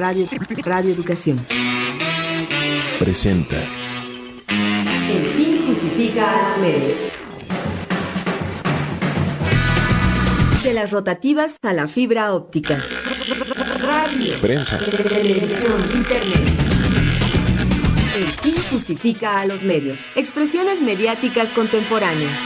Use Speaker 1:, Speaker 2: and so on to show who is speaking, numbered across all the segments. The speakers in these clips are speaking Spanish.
Speaker 1: Radio Educación
Speaker 2: presenta
Speaker 1: El fin justifica a los medios. De las rotativas a la fibra óptica. Radio,
Speaker 2: prensa,
Speaker 1: televisión, internet. El fin justifica a los medios. Expresiones mediáticas contemporáneas.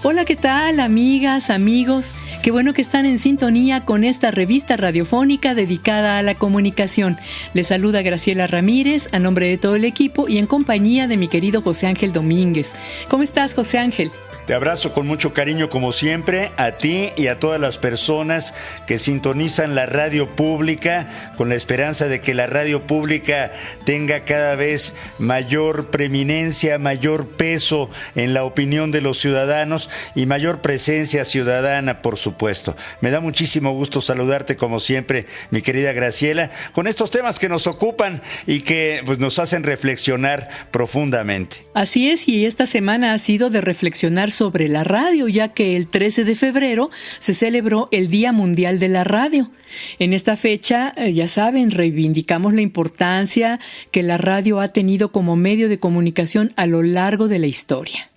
Speaker 3: Hola, ¿qué tal, amigas, amigos? Qué bueno que están en sintonía con esta revista radiofónica dedicada a la comunicación. Les saluda Graciela Ramírez a nombre de todo el equipo y en compañía de mi querido José Ángel Domínguez. ¿Cómo estás, José Ángel?
Speaker 4: Te abrazo con mucho cariño como siempre, a ti y a todas las personas que sintonizan la radio pública, con la esperanza de que la radio pública tenga cada vez mayor preeminencia, mayor peso en la opinión de los ciudadanos y mayor presencia ciudadana, por supuesto. Me da muchísimo gusto saludarte como siempre, mi querida Graciela, con estos temas que nos ocupan y que pues, nos hacen reflexionar profundamente.
Speaker 3: Así es, y esta semana ha sido de reflexionar sobre la radio, ya que el 13 de febrero se celebró el Día Mundial de la Radio. En esta fecha, ya saben, reivindicamos la importancia que la radio ha tenido como medio de comunicación a lo largo de la historia.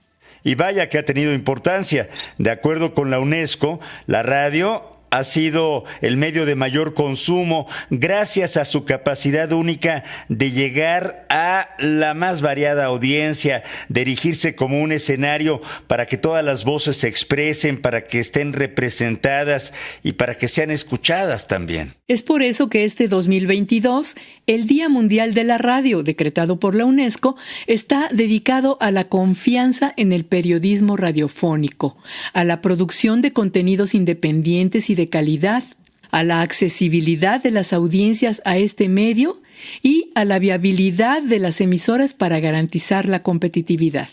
Speaker 4: Y vaya que ha tenido importancia. De acuerdo con la UNESCO, la radio ha sido el medio de mayor consumo gracias a su capacidad única de llegar a la más variada audiencia, de erigirse como un escenario para que todas las voces se expresen, para que estén representadas y para que sean escuchadas también.
Speaker 3: Es por eso que este 2022, el Día Mundial de la Radio, decretado por la UNESCO, está dedicado a la confianza en el periodismo radiofónico, a la producción de contenidos independientes y de calidad, a la accesibilidad de las audiencias a este medio y a la viabilidad de las emisoras para garantizar la competitividad.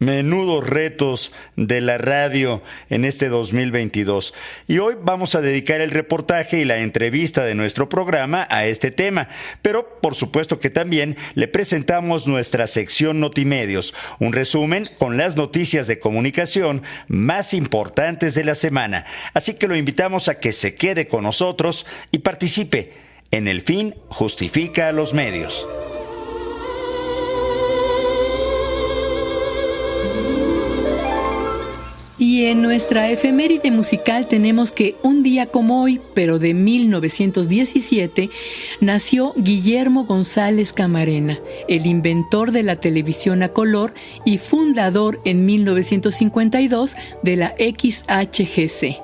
Speaker 4: Menudos retos de la radio en este 2022. Y hoy vamos a dedicar el reportaje y la entrevista de nuestro programa a este tema. Pero por supuesto que también le presentamos nuestra sección Notimedios, un resumen con las noticias de comunicación más importantes de la semana. Así que lo invitamos a que se quede con nosotros y participe en El fin justifica a los medios.
Speaker 3: Y en nuestra efeméride musical tenemos que un día como hoy, pero de 1917, nació Guillermo González Camarena, el inventor de la televisión a color y fundador en 1952 de la XHGC.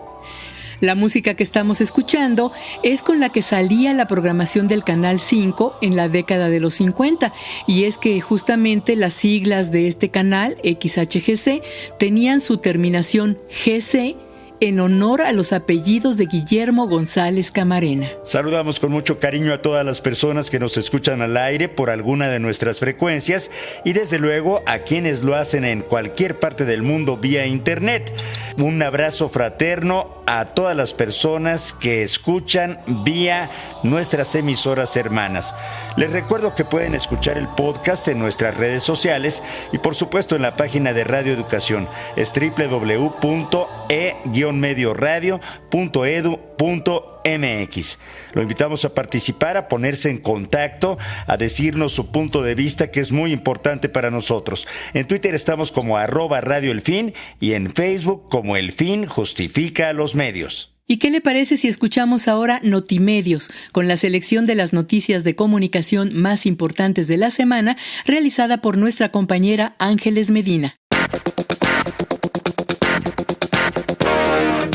Speaker 3: La música que estamos escuchando es con la que salía la programación del Canal 5 en la década de los 50, y es que justamente las siglas de este canal, XHGC, tenían su terminación GC en honor a los apellidos de Guillermo González Camarena.
Speaker 4: Saludamos con mucho cariño a todas las personas que nos escuchan al aire por alguna de nuestras frecuencias y desde luego a quienes lo hacen en cualquier parte del mundo vía internet. Un abrazo fraterno a todas las personas que escuchan vía nuestras emisoras hermanas. Les recuerdo que pueden escuchar el podcast en nuestras redes sociales y por supuesto en la página de Radio Educación. Es www.e-medioradio.edu.mx. Lo invitamos a participar, a ponerse en contacto, a decirnos su punto de vista, que es muy importante para nosotros. En Twitter estamos como @radioelfin y en Facebook como El Fin Justifica a los Medios.
Speaker 3: ¿Y qué le parece si escuchamos ahora Notimedios, con la selección de las noticias de comunicación más importantes de la semana, realizada por nuestra compañera Ángeles Medina?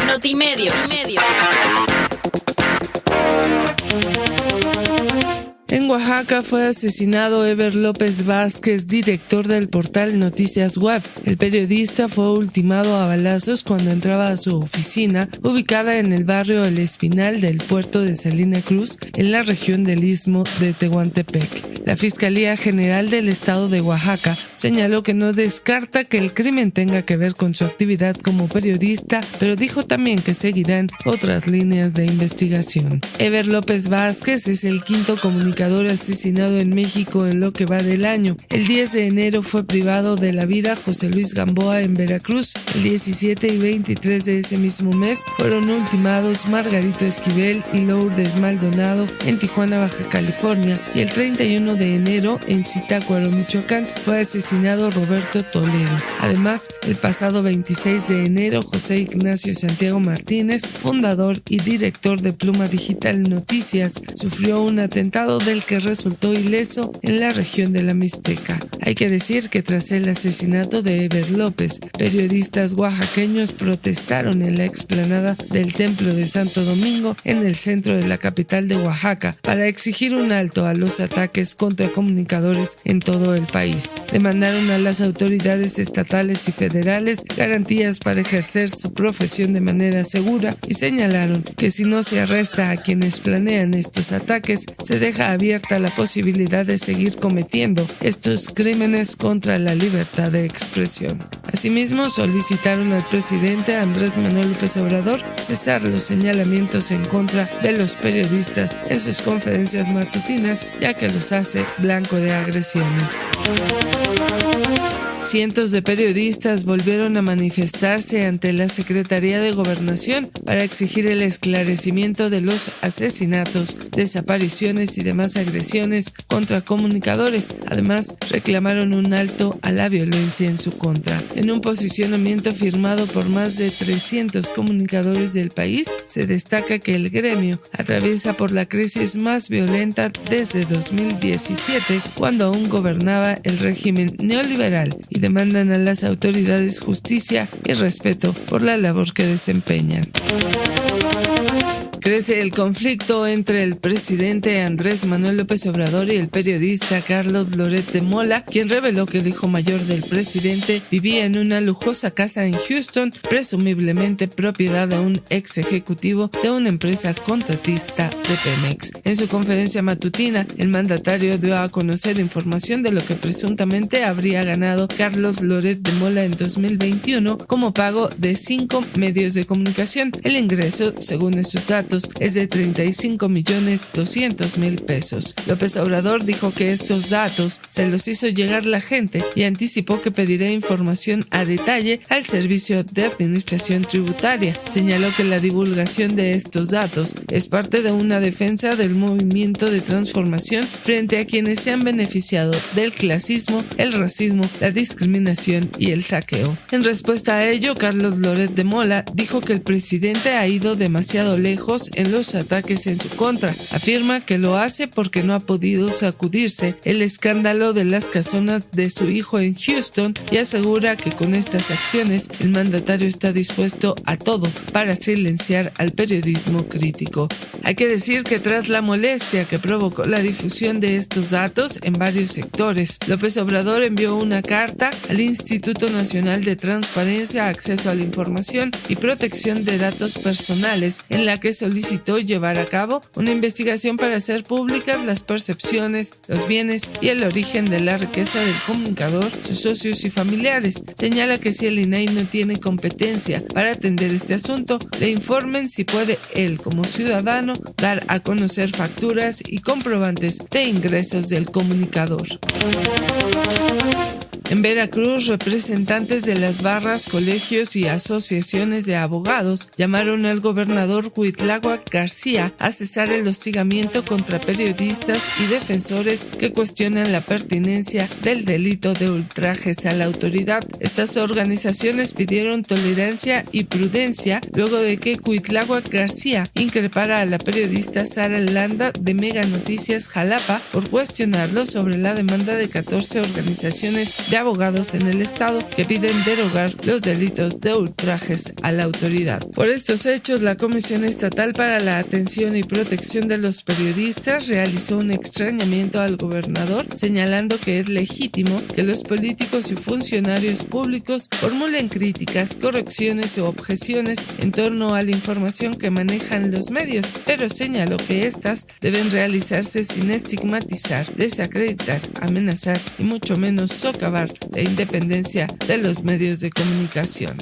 Speaker 5: Notimedios.
Speaker 6: En Oaxaca fue asesinado Eber López Vázquez, director del portal Noticias Web. El periodista fue ultimado a balazos cuando entraba a su oficina, ubicada en el barrio El Espinal del puerto de Salina Cruz, en la región del Istmo de Tehuantepec. La Fiscalía General del Estado de Oaxaca señaló que no descarta que el crimen tenga que ver con su actividad como periodista, pero dijo también que seguirán otras líneas de investigación. Eber López Vázquez es el quinto comunicador comunicador asesinado en México en lo que va del año. El 10 de enero fue privado de la vida José Luis Gamboa en Veracruz. El 17 y 23 de ese mismo mes fueron ultimados Margarito Esquivel y Lourdes Maldonado en Tijuana, Baja California, y el 31 de enero en Zitácuaro, Michoacán, fue asesinado Roberto Toledo. Además, el pasado 26 de enero, José Ignacio Santiago Martínez, fundador y director de Pluma Digital Noticias, sufrió un atentado del que resultó ileso en la región de la Mixteca. Hay que decir que tras el asesinato de Eber López, periodistas oaxaqueños protestaron en la explanada del Templo de Santo Domingo en el centro de la capital de Oaxaca para exigir un alto a los ataques contra comunicadores en todo el país. Demandaron a las autoridades estatales y federales garantías para ejercer su profesión de manera segura y señalaron que si no se arresta a quienes planean estos ataques, se deja abierta la posibilidad de seguir cometiendo estos crímenes contra la libertad de expresión. Asimismo, solicitaron al presidente Andrés Manuel López Obrador cesar los señalamientos en contra de los periodistas en sus conferencias matutinas, ya que los hace blanco de agresiones. Cientos de periodistas volvieron a manifestarse ante la Secretaría de Gobernación para exigir el esclarecimiento de los asesinatos, desapariciones y demás agresiones contra comunicadores. Además, reclamaron un alto a la violencia en su contra. En un posicionamiento firmado por más de 300 comunicadores del país, se destaca que el gremio atraviesa por la crisis más violenta desde 2017, cuando aún gobernaba el régimen neoliberal, y demandan a las autoridades justicia y respeto por la labor que desempeñan. Crece el conflicto entre el presidente Andrés Manuel López Obrador y el periodista Carlos Loret de Mola, quien reveló que el hijo mayor del presidente vivía en una lujosa casa en Houston, presumiblemente propiedad de un ex ejecutivo de una empresa contratista de Pemex. En su conferencia matutina, el mandatario dio a conocer información de lo que presuntamente habría ganado Carlos Loret de Mola en 2021 como pago de 5 medios de comunicación. El ingreso, según estos datos, es de 35.200.000 pesos. López Obrador dijo que estos datos se los hizo llegar la gente y anticipó que pedirá información a detalle al Servicio de Administración Tributaria. Señaló que la divulgación de estos datos es parte de una defensa del movimiento de transformación frente a quienes se han beneficiado del clasismo, el racismo, la discriminación y el saqueo. En respuesta a ello, Carlos Loret de Mola dijo que el presidente ha ido demasiado lejos en los ataques en su contra. Afirma que lo hace porque no ha podido sacudirse el escándalo de las casonas de su hijo en Houston y asegura que con estas acciones el mandatario está dispuesto a todo para silenciar al periodismo crítico. Hay que decir que tras la molestia que provocó la difusión de estos datos en varios sectores, López Obrador envió una carta al Instituto Nacional de Transparencia, Acceso a la Información y Protección de Datos Personales, en la que solicitó llevar a cabo una investigación para hacer públicas las percepciones, los bienes y el origen de la riqueza del comunicador, sus socios y familiares. Señala que si el INAI no tiene competencia para atender este asunto, le informen si puede él, como ciudadano, dar a conocer facturas y comprobantes de ingresos del comunicador. En Veracruz, representantes de las barras, colegios y asociaciones de abogados llamaron al gobernador Cuitláhuac García a cesar el hostigamiento contra periodistas y defensores que cuestionan la pertinencia del delito de ultrajes a la autoridad. Estas organizaciones pidieron tolerancia y prudencia luego de que Cuitláhuac García increpara a la periodista Sara Landa de Mega Noticias Jalapa por cuestionarlo sobre la demanda de 14 organizaciones de abogados en el estado que piden derogar los delitos de ultrajes a la autoridad. Por estos hechos, la Comisión Estatal para la Atención y Protección de los Periodistas realizó un extrañamiento al gobernador, señalando que es legítimo que los políticos y funcionarios públicos formulen críticas, correcciones o objeciones en torno a la información que manejan los medios, pero señaló que estas deben realizarse sin estigmatizar, desacreditar, amenazar y mucho menos socavar la independencia de los medios de comunicación.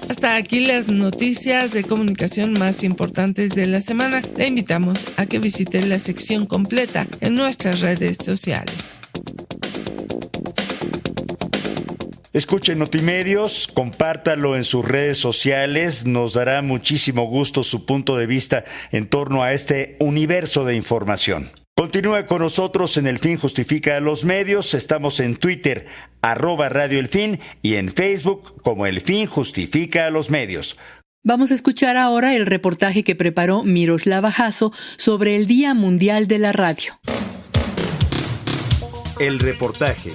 Speaker 6: Hasta aquí las noticias de comunicación más importantes de la semana. Le invitamos a que visite la sección completa en nuestras redes sociales.
Speaker 4: Escuche Notimedios, compártalo en sus redes sociales, nos dará muchísimo gusto su punto de vista en torno a este universo de información. Continúa con nosotros en El Fin Justifica a los Medios, estamos en Twitter, @Radio El Fin, y en Facebook como El Fin Justifica a los Medios.
Speaker 3: Vamos a escuchar ahora el reportaje que preparó Miroslava Jasso sobre el Día Mundial de la Radio.
Speaker 4: El reportaje.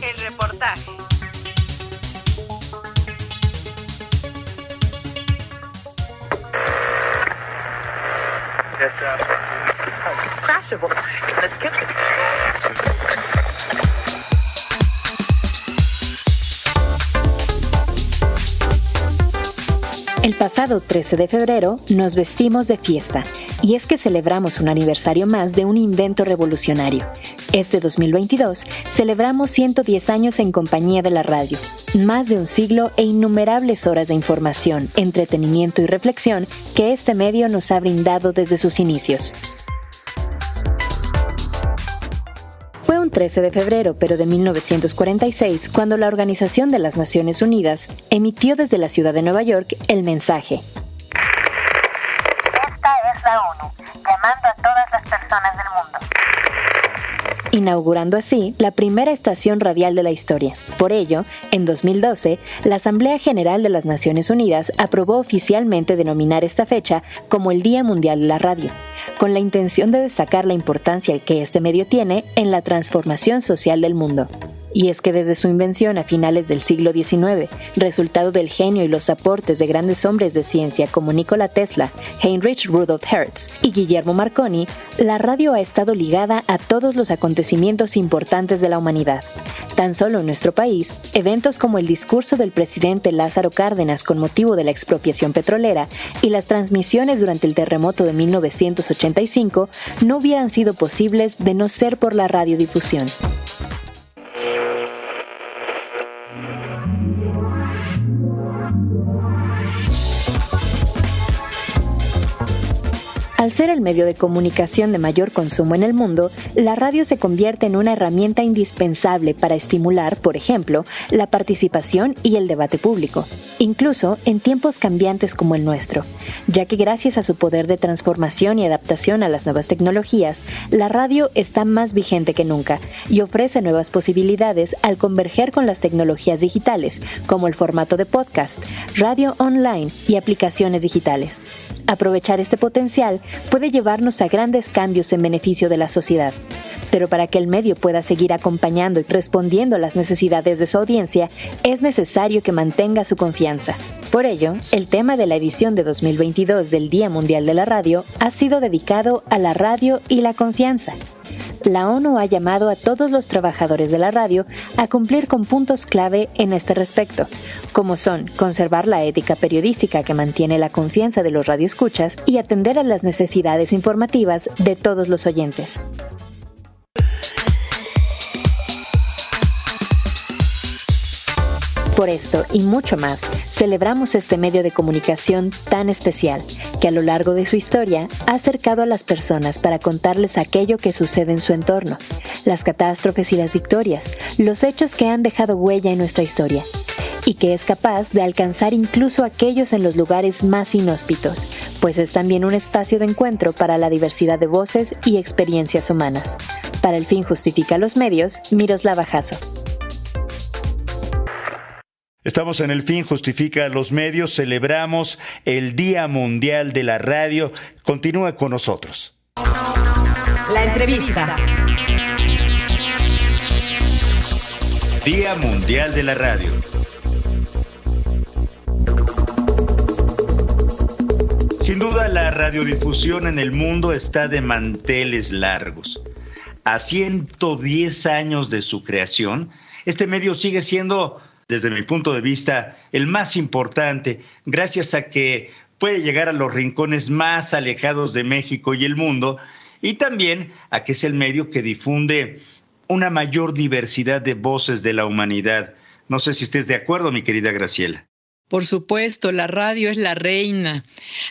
Speaker 2: El pasado 13 de febrero nos vestimos de fiesta, y es que celebramos un aniversario más de un invento revolucionario. Este 2022 celebramos 110 años en compañía de la radio, más de un siglo e innumerables horas de información, entretenimiento y reflexión que este medio nos ha brindado desde sus inicios. Fue un 13 de febrero, pero de 1946, cuando la Organización de las Naciones Unidas emitió desde la ciudad de Nueva York el mensaje: Esta es la ONU, llamando a todas las personas del mundo. Inaugurando así la primera estación radial de la historia. Por ello, en 2012, la Asamblea General de las Naciones Unidas aprobó oficialmente denominar esta fecha como el Día Mundial de la Radio, con la intención de destacar la importancia que este medio tiene en la transformación social del mundo. Y es que desde su invención a finales del siglo XIX, resultado del genio y los aportes de grandes hombres de ciencia como Nikola Tesla, Heinrich Rudolf Hertz y Guillermo Marconi, la radio ha estado ligada a todos los acontecimientos importantes de la humanidad. Tan solo en nuestro país, eventos como el discurso del presidente Lázaro Cárdenas con motivo de la expropiación petrolera y las transmisiones durante el terremoto de 1985 no hubieran sido posibles de no ser por la radiodifusión. Al ser el medio de comunicación de mayor consumo en el mundo, la radio se convierte en una herramienta indispensable para estimular, por ejemplo, la participación y el debate público, incluso en tiempos cambiantes como el nuestro, ya que gracias a su poder de transformación y adaptación a las nuevas tecnologías, la radio está más vigente que nunca y ofrece nuevas posibilidades al converger con las tecnologías digitales, como el formato de podcast, radio online y aplicaciones digitales. Aprovechar este potencial puede llevarnos a grandes cambios en beneficio de la sociedad. Pero para que el medio pueda seguir acompañando y respondiendo a las necesidades de su audiencia, es necesario que mantenga su confianza. Por ello, el tema de la edición de 2022 del Día Mundial de la Radio ha sido dedicado a la radio y la confianza. La ONU ha llamado a todos los trabajadores de la radio a cumplir con puntos clave en este respecto, como son conservar la ética periodística que mantiene la confianza de los radioescuchas y atender a las necesidades informativas de todos los oyentes. Por esto y mucho más, celebramos este medio de comunicación tan especial, que a lo largo de su historia ha acercado a las personas para contarles aquello que sucede en su entorno, las catástrofes y las victorias, los hechos que han dejado huella en nuestra historia, y que es capaz de alcanzar incluso a aquellos en los lugares más inhóspitos, pues es también un espacio de encuentro para la diversidad de voces y experiencias humanas. Para El Fin Justifica los Medios, Miroslava Jasso.
Speaker 4: Estamos en El Fin Justifica a los Medios, celebramos el Día Mundial de la Radio. Continúa con nosotros.
Speaker 1: La entrevista.
Speaker 4: Día Mundial de la Radio. Sin duda, la radiodifusión en el mundo está de manteles largos. A 110 años de su creación, este medio sigue siendo, desde mi punto de vista, el más importante, gracias a que puede llegar a los rincones más alejados de México y el mundo, y también a que es el medio que difunde una mayor diversidad de voces de la humanidad. No sé si estés de acuerdo, mi querida Graciela.
Speaker 3: Por supuesto, la radio es la reina.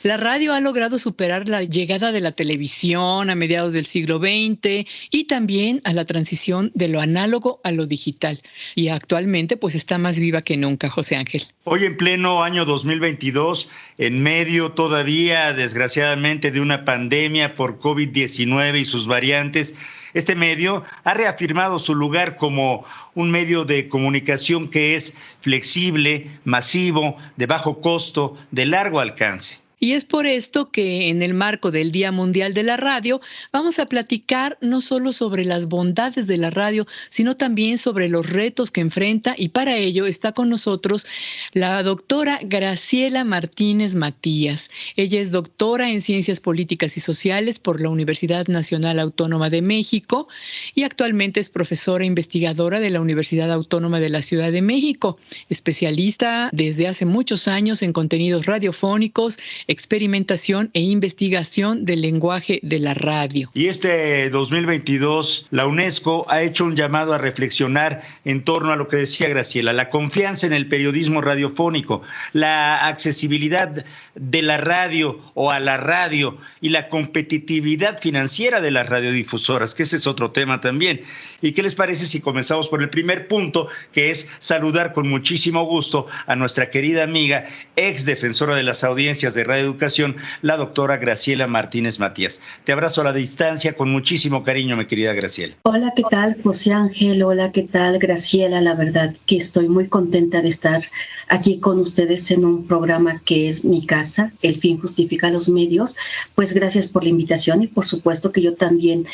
Speaker 3: La radio ha logrado superar la llegada de la televisión a mediados del siglo XX y también a la transición de lo análogo a lo digital. Y actualmente pues está más viva que nunca, José Ángel.
Speaker 4: Hoy en pleno año 2022, en medio todavía, desgraciadamente, de una pandemia por COVID-19 y sus variantes, este medio ha reafirmado su lugar como un medio de comunicación que es flexible, masivo, de bajo costo, de largo alcance.
Speaker 3: Y es por esto que en el marco del Día Mundial de la Radio vamos a platicar no solo sobre las bondades de la radio, sino también sobre los retos que enfrenta, y para ello está con nosotros la doctora Graciela Martínez Matías. Ella es doctora en Ciencias Políticas y Sociales por la Universidad Nacional Autónoma de México y actualmente es profesora investigadora de la Universidad Autónoma de la Ciudad de México, especialista desde hace muchos años en contenidos radiofónicos, experimentación e investigación del lenguaje de la radio.
Speaker 4: Y este 2022, la UNESCO ha hecho un llamado a reflexionar en torno a lo que decía Graciela, la confianza en el periodismo radiofónico, la accesibilidad de la radio o a la radio y la competitividad financiera de las radiodifusoras, que ese es otro tema también. ¿Y qué les parece si comenzamos por el primer punto, que es saludar con muchísimo gusto a nuestra querida amiga, ex defensora de las audiencias de Radio Educación, la doctora Graciela Martínez Matías? Te abrazo a la distancia con muchísimo cariño, mi querida Graciela.
Speaker 5: Hola, ¿qué tal, José Ángel? Hola, ¿qué tal, Graciela? La verdad que estoy muy contenta de estar aquí con ustedes en un programa que es mi casa, El fin justifica los medios. Pues gracias por la invitación y por supuesto que yo también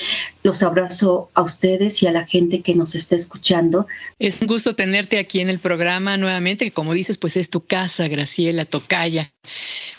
Speaker 5: los abrazo a ustedes y a la gente que nos está escuchando.
Speaker 3: Es un gusto tenerte aquí en el programa nuevamente, que como dices, pues es tu casa, Graciela, tocaya.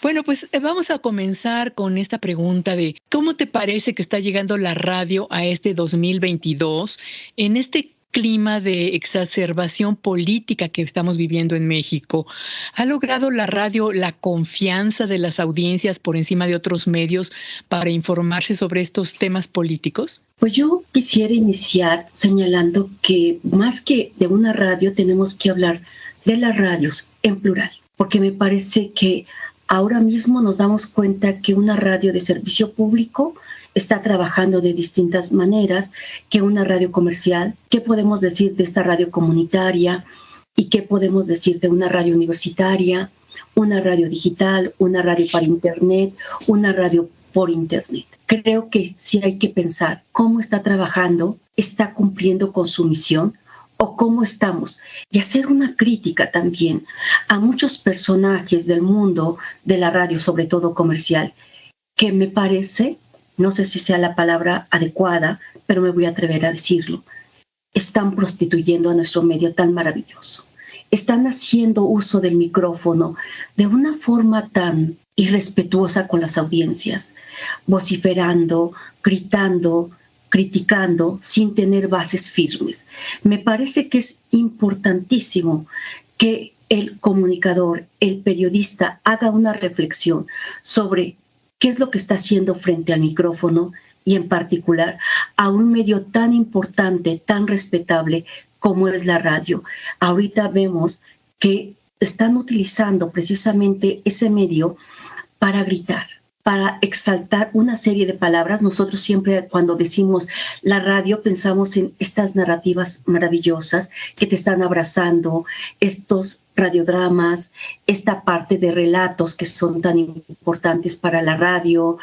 Speaker 3: Bueno, pues vamos a comenzar con esta pregunta de ¿cómo te parece que está llegando la radio a este 2022 en este clima de exacerbación política que estamos viviendo en México? ¿Ha logrado la radio la confianza de las audiencias por encima de otros medios para informarse sobre estos temas políticos?
Speaker 5: Pues yo quisiera iniciar señalando que más que de una radio tenemos que hablar de las radios en plural, porque me parece que ahora mismo nos damos cuenta que una radio de servicio público está trabajando de distintas maneras que una radio comercial. ¿Qué podemos decir de esta radio comunitaria? ¿Y qué podemos decir de una radio universitaria, una radio digital, una radio para internet, una radio por internet? Creo que sí hay que pensar cómo está trabajando, está cumpliendo con su misión, o cómo estamos, y hacer una crítica también a muchos personajes del mundo de la radio, sobre todo comercial, que me parece, no sé si sea la palabra adecuada, pero me voy a atrever a decirlo, están prostituyendo a nuestro medio tan maravilloso. Están haciendo uso del micrófono de una forma tan irrespetuosa con las audiencias, vociferando, gritando, criticando sin tener bases firmes. Me parece que es importantísimo que el comunicador, el periodista, haga una reflexión sobre qué es lo que está haciendo frente al micrófono y en particular a un medio tan importante, tan respetable como es la radio. Ahorita vemos que están utilizando precisamente ese medio para gritar, para exaltar una serie de palabras. Nosotros siempre cuando decimos la radio pensamos en estas narrativas maravillosas que te están abrazando, estos radiodramas, esta parte de relatos que son tan importantes para la radio,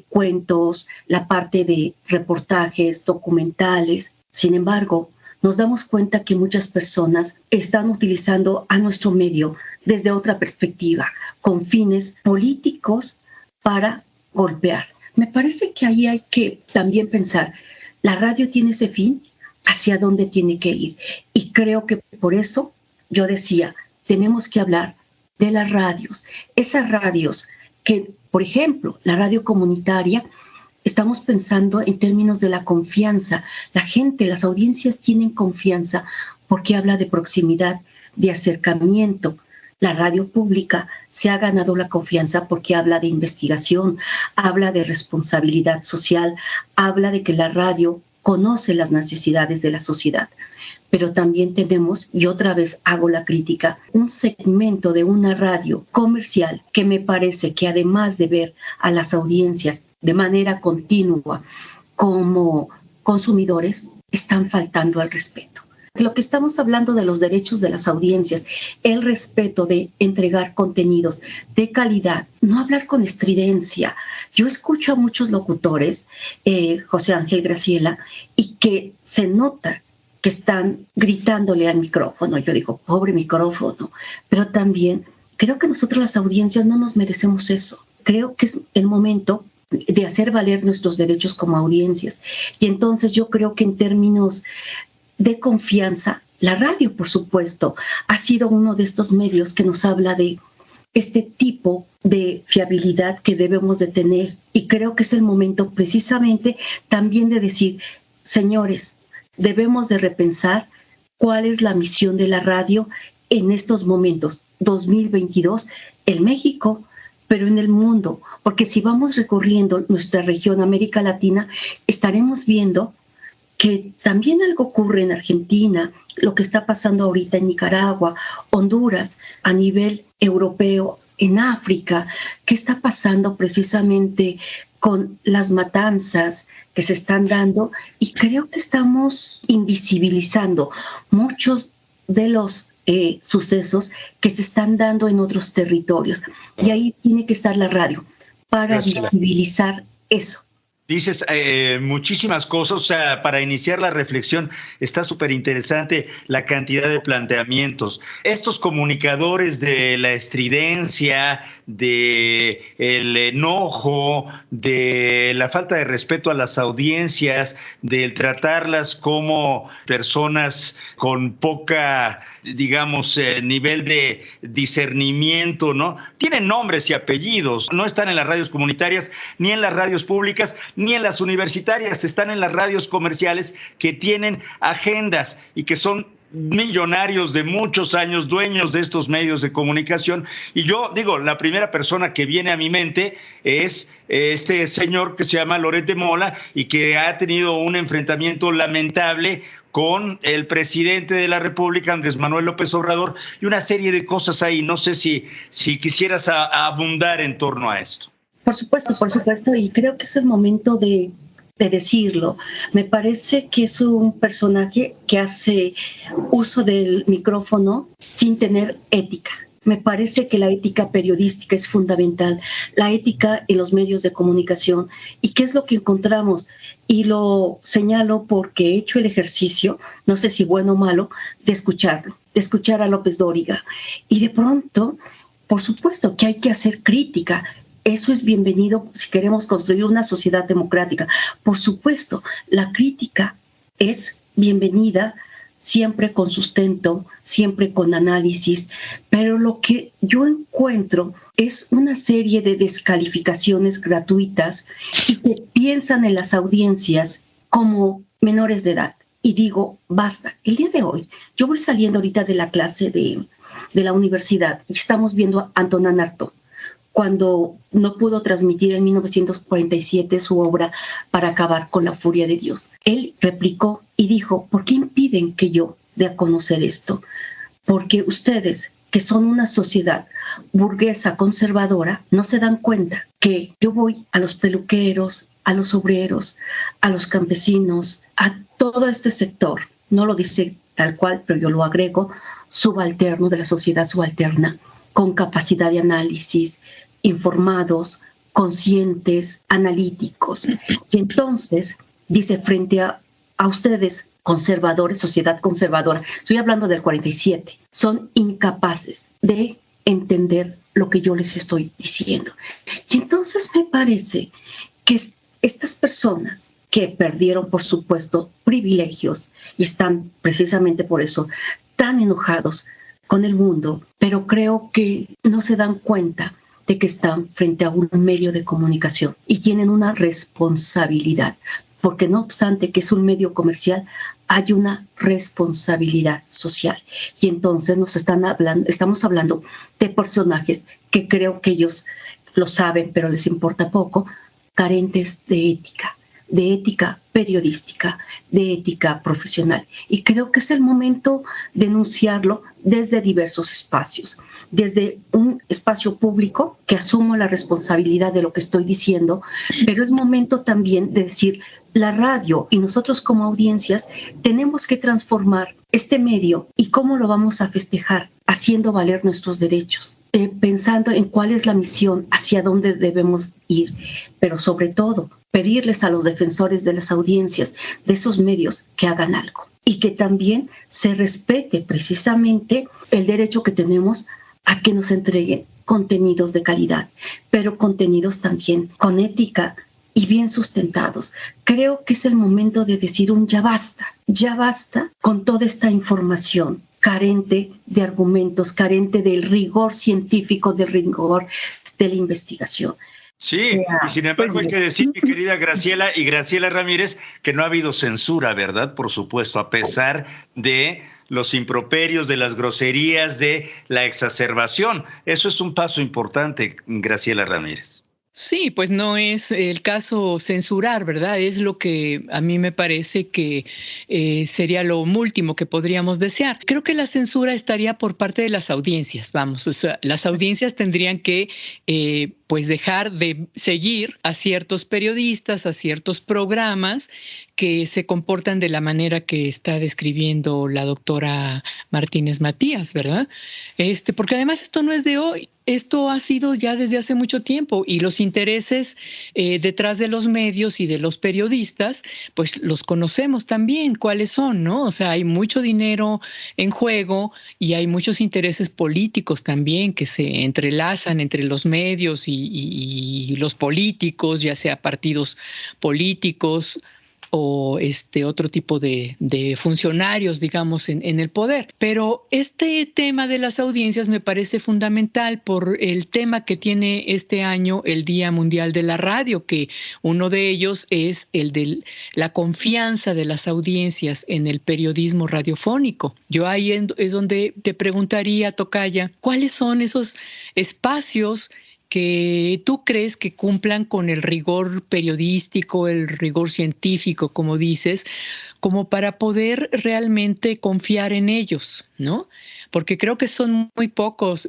Speaker 5: cuentos, la parte de reportajes, documentales. Sin embargo, nos damos cuenta que muchas personas están utilizando a nuestro medio desde otra perspectiva, con fines políticos, para golpear. Me parece que ahí hay que también pensar, ¿la radio tiene ese fin? ¿Hacia dónde tiene que ir? Y creo que por eso yo decía, tenemos que hablar de las radios. Esas radios que, por ejemplo, la radio comunitaria, estamos pensando en términos de la confianza. La gente, las audiencias tienen confianza porque habla de proximidad, de acercamiento. La radio pública se ha ganado la confianza porque habla de investigación, habla de responsabilidad social, habla de que la radio conoce las necesidades de la sociedad. Pero también tenemos, y otra vez hago la crítica, un segmento de una radio comercial que me parece que además de ver a las audiencias de manera continua como consumidores, están faltando al respeto. Lo que estamos hablando de los derechos de las audiencias, el respeto de entregar contenidos de calidad, no hablar con estridencia. Yo escucho a muchos locutores, José Ángel, Graciela, y que se nota que están gritándole al micrófono. Yo digo, pobre micrófono, pero también creo que nosotros las audiencias no nos merecemos eso. Creo que es el momento de hacer valer nuestros derechos como audiencias. Y entonces yo creo que en términos de confianza, la radio, por supuesto, ha sido uno de estos medios que nos habla de este tipo de fiabilidad que debemos de tener. Y creo que es el momento precisamente también de decir, señores, debemos de repensar cuál es la misión de la radio en estos momentos, 2022, en México, pero en el mundo. Porque si vamos recorriendo nuestra región, América Latina, estaremos viendo que también algo ocurre en Argentina, lo que está pasando ahorita en Nicaragua, Honduras, a nivel europeo, en África, qué está pasando precisamente con las matanzas que se están dando, y creo que estamos invisibilizando muchos de los sucesos que se están dando en otros territorios. Y ahí tiene que estar la radio para visibilizar eso.
Speaker 4: Dices muchísimas cosas, o sea, para iniciar la reflexión está súper interesante la cantidad de planteamientos. Estos comunicadores de la estridencia, de el enojo, de la falta de respeto a las audiencias, del tratarlas como personas con poca, digamos, nivel de discernimiento, ¿no? Tienen nombres y apellidos, no están en las radios comunitarias, ni en las radios públicas, ni en las universitarias, están en las radios comerciales que tienen agendas y que son millonarios de muchos años, dueños de estos medios de comunicación. Y yo digo, la primera persona que viene a mi mente es este señor que se llama Loret de Mola y que ha tenido un enfrentamiento lamentable con el presidente de la República, Andrés Manuel López Obrador, y una serie de cosas ahí. No sé si quisieras abundar en torno a esto.
Speaker 5: Por supuesto, y creo que es el momento de decirlo. Me parece que es un personaje que hace uso del micrófono sin tener ética. Me parece que la ética periodística es fundamental, la ética en los medios de comunicación. ¿Y qué es lo que encontramos? Y lo señalo porque he hecho el ejercicio, no sé si bueno o malo, de escucharlo, de escuchar a López Dóriga. Y de pronto, por supuesto que hay que hacer crítica. Eso es bienvenido si queremos construir una sociedad democrática. Por supuesto, la crítica es bienvenida siempre con sustento, siempre con análisis, pero lo que yo encuentro es una serie de descalificaciones gratuitas y que piensan en las audiencias como menores de edad. Y digo, basta. El día de hoy, yo voy saliendo ahorita de la clase de la universidad y estamos viendo a Antonin Artaud, cuando no pudo transmitir en 1947 su obra Para acabar con la furia de Dios. Él replicó y dijo, ¿por qué impiden que yo dé a conocer esto? Porque ustedes, que son una sociedad burguesa conservadora, no se dan cuenta que yo voy a los peluqueros, a los obreros, a los campesinos, a todo este sector, no lo dice tal cual, pero yo lo agrego, subalterno, de la sociedad subalterna, con capacidad de análisis, informados, conscientes, analíticos. Y entonces, dice, frente a ustedes, conservadores, sociedad conservadora, estoy hablando del 47, son incapaces de entender lo que yo les estoy diciendo. Y entonces me parece que estas personas que perdieron, por supuesto, privilegios y están precisamente por eso tan enojados con el mundo, pero creo que no se dan cuenta de que están frente a un medio de comunicación y tienen una responsabilidad, porque no obstante que es un medio comercial, hay una responsabilidad social. Y entonces estamos hablando de personajes que creo que ellos lo saben, pero les importa poco, carentes de ética, de ética periodística, de ética profesional. Y creo que es el momento de enunciarlo desde diversos espacios. Desde un espacio público, que asumo la responsabilidad de lo que estoy diciendo, pero es momento también de decir, la radio y nosotros como audiencias tenemos que transformar este medio y cómo lo vamos a festejar, haciendo valer nuestros derechos, pensando en cuál es la misión, hacia dónde debemos ir, pero sobre todo pedirles a los defensores de las audiencias, de esos medios, que hagan algo y que también se respete precisamente el derecho que tenemos a que nos entreguen contenidos de calidad, pero contenidos también con ética y bien sustentados. Creo que es el momento de decir ya basta con toda esta información carente de argumentos, carente del rigor científico, del rigor de la investigación.
Speaker 4: Sí, y sin embargo hay que decir, mi querida Graciela y Graciela Ramírez, que no ha habido censura, ¿verdad? Por supuesto, a pesar de los improperios, de las groserías, de la exacerbación. Eso es un paso importante, Graciela Ramírez.
Speaker 3: Sí, pues no es el caso censurar, ¿verdad? Es lo que a mí me parece que sería lo último que podríamos desear. Creo que la censura estaría por parte de las audiencias, vamos, o sea, las audiencias tendrían que pues dejar de seguir a ciertos periodistas, a ciertos programas que se comportan de la manera que está describiendo la doctora Martínez Matías, ¿verdad? Porque además esto no es de hoy. Esto ha sido ya desde hace mucho tiempo y los intereses detrás de los medios y de los periodistas, pues los conocemos también cuáles son, ¿no? O sea, hay mucho dinero en juego y hay muchos intereses políticos también que se entrelazan entre los medios y los políticos, ya sea partidos políticos o otro tipo de funcionarios, digamos, en el poder. Pero este tema de las audiencias me parece fundamental por el tema que tiene este año el Día Mundial de la Radio, que uno de ellos es el de la confianza de las audiencias en el periodismo radiofónico. Yo ahí es donde te preguntaría, Tocaya, ¿cuáles son esos espacios que tú crees que cumplan con el rigor periodístico, el rigor científico, como dices, como para poder realmente confiar en ellos, ¿no? Porque creo que son muy pocos.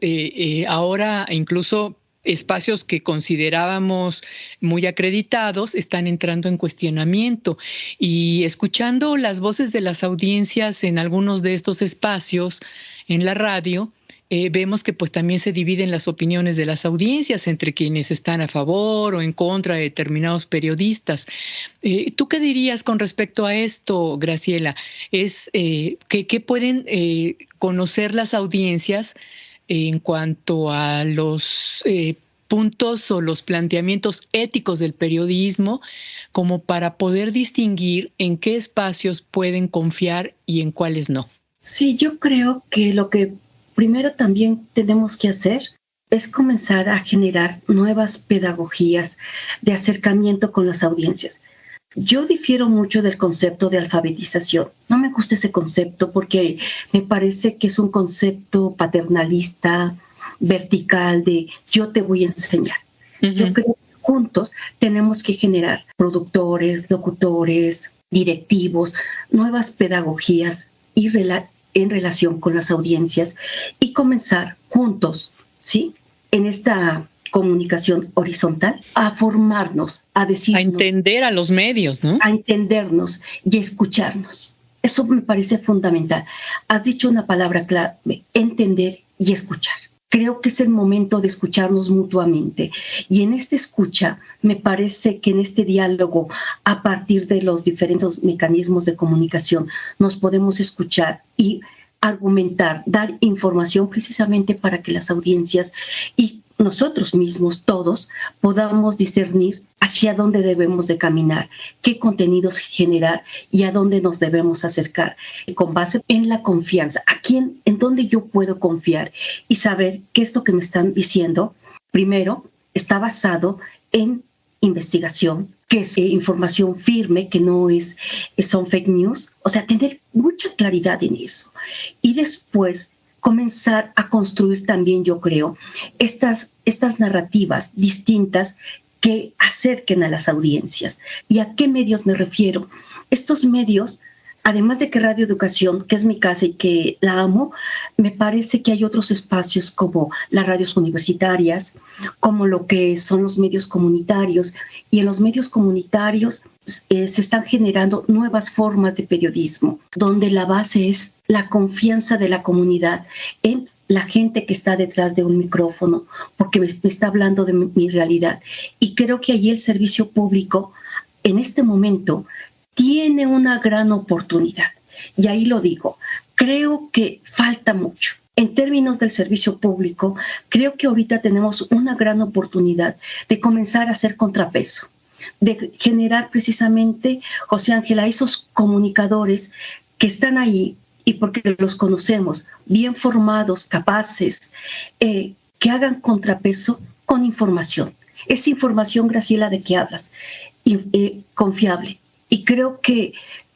Speaker 3: Ahora incluso espacios que considerábamos muy acreditados están entrando en cuestionamiento. Y escuchando las voces de las audiencias en algunos de estos espacios en la radio, vemos que pues también se dividen las opiniones de las audiencias entre quienes están a favor o en contra de determinados periodistas. ¿Tú qué dirías con respecto a esto, Graciela? ¿Qué pueden conocer las audiencias en cuanto a los puntos o los planteamientos éticos del periodismo, como para poder distinguir en qué espacios pueden confiar y en cuáles no?
Speaker 5: Sí, yo creo que lo que primero también tenemos que hacer es comenzar a generar nuevas pedagogías de acercamiento con las audiencias. Yo difiero mucho del concepto de alfabetización. No me gusta ese concepto porque me parece que es un concepto paternalista, vertical, de yo te voy a enseñar. Uh-huh. Yo creo que juntos tenemos que generar productores, locutores, directivos, nuevas pedagogías y en relación con las audiencias y comenzar juntos, ¿sí? En esta comunicación horizontal, a formarnos, a decirnos,
Speaker 3: a entender a los medios, ¿no?
Speaker 5: A entendernos y a escucharnos. Eso me parece fundamental. Has dicho una palabra clave, entender y escuchar. Creo que es el momento de escucharnos mutuamente. Y en esta escucha, me parece que en este diálogo, a partir de los diferentes mecanismos de comunicación, nos podemos escuchar y argumentar, dar información precisamente para que las audiencias y nosotros mismos, todos, podamos discernir hacia dónde debemos de caminar, qué contenidos generar y a dónde nos debemos acercar, con base en la confianza, en dónde yo puedo confiar y saber que esto que me están diciendo, primero, está basado en investigación, que es información firme, que no son fake news, o sea, tener mucha claridad en eso. Y después comenzar a construir también, yo creo, estas narrativas distintas que acerquen a las audiencias. ¿Y a qué medios me refiero? Estos medios, además de que Radio Educación, que es mi casa y que la amo, me parece que hay otros espacios como las radios universitarias, como lo que son los medios comunitarios. Y en los medios comunitarios se están generando nuevas formas de periodismo, donde la base es la confianza de la comunidad en la gente que está detrás de un micrófono, porque me está hablando de mi realidad. Y creo que allí el servicio público, en este momento, tiene una gran oportunidad. Y ahí lo digo, creo que falta mucho. En términos del servicio público, creo que ahorita tenemos una gran oportunidad de comenzar a hacer contrapeso, de generar precisamente, José Ángela, esos comunicadores que están ahí y porque los conocemos, bien formados, capaces, que hagan contrapeso con información. Esa información, Graciela, de que hablas, confiable. Y creo que